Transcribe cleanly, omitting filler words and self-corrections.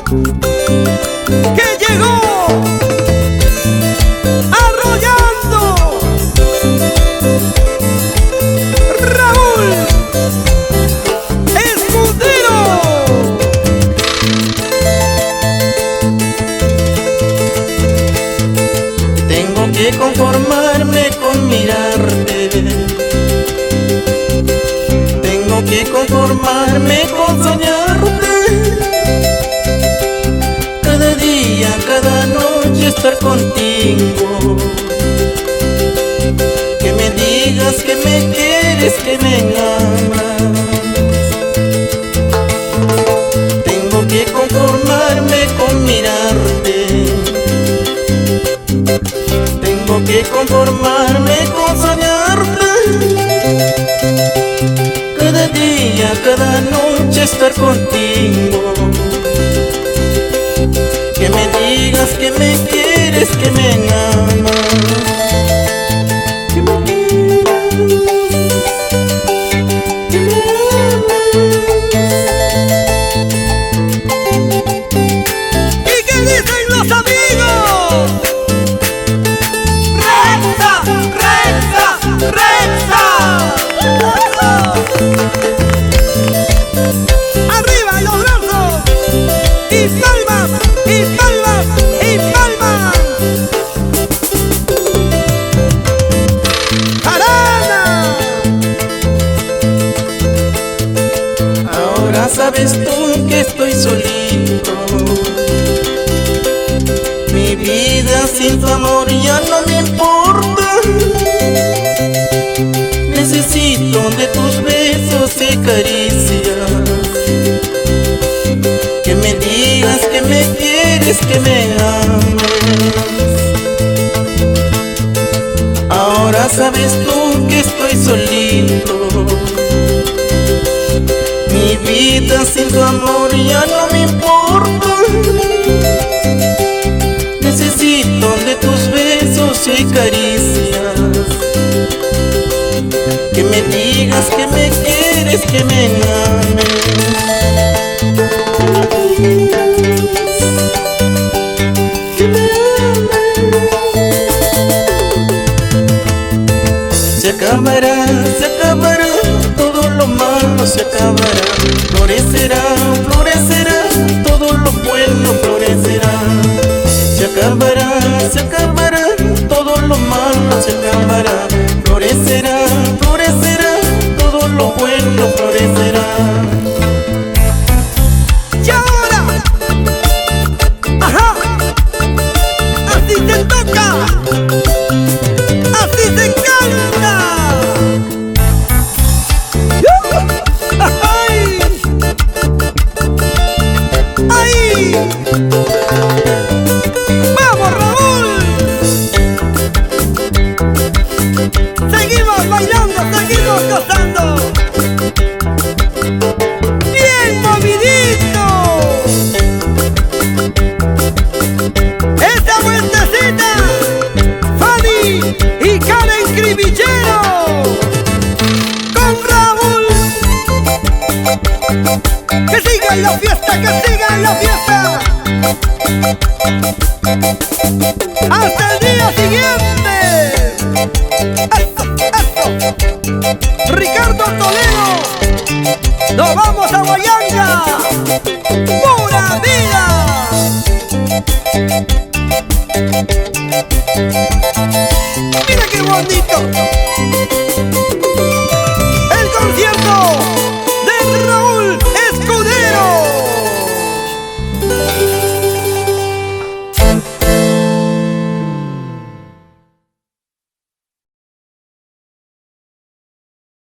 que llegó arrollando Raúl Escudero. Tengo que conformarme con mirarte, tengo que conformarme con soñarte, cada día, cada noche estar contigo, que me digas que me quieres, que me amas. Tengo que conformarme con mirarte, tengo que conformarme con soñarte, cada día, cada noche estar contigo, que me digas que me quieres, que me amas, que me quieres, que me amas. ¿Y qué dicen los amigos? ¡Rexa! ¡Rexa! ¡Rexa! ¡Arriba los brazos! ¡Y palmas! ¡Y palmas! ¡Y palmas! ¡Jarana! Ahora sabes tú que estoy solito, mi vida sin tu amor ya no me importa. Necesito de tus besos y caricias, que me digas que me quieres, que me amas. Ahora sabes tú que estoy solito, mi vida sin tu amor ya no me importa. Necesito de tus besos y caricias, que me digas que me quieres, que me ames. Que me ames. Se acabará todo lo malo, se acabará. Florecerá, florecerá, todo lo bueno florecerá. Se acabará, todo lo malo se acabará. Florecerá, florecerá, todo lo bueno florecerá. ¡Y ahora! ¡Ajá! ¡Así se toca! ¡Así se canta! ¡Ay! ¡Ay! ¡Vamos, Raúl! Seguimos bailando, seguimos gozando. ¡Bien movidito! ¡Esta vueltecita! Fanny y Karen Cribillero con Raúl. ¡Que siga la fiesta, que siga la fiesta! ¡Hasta el día siguiente! ¡Eso, eso! Ricardo Toledo, nos vamos a Guayanga.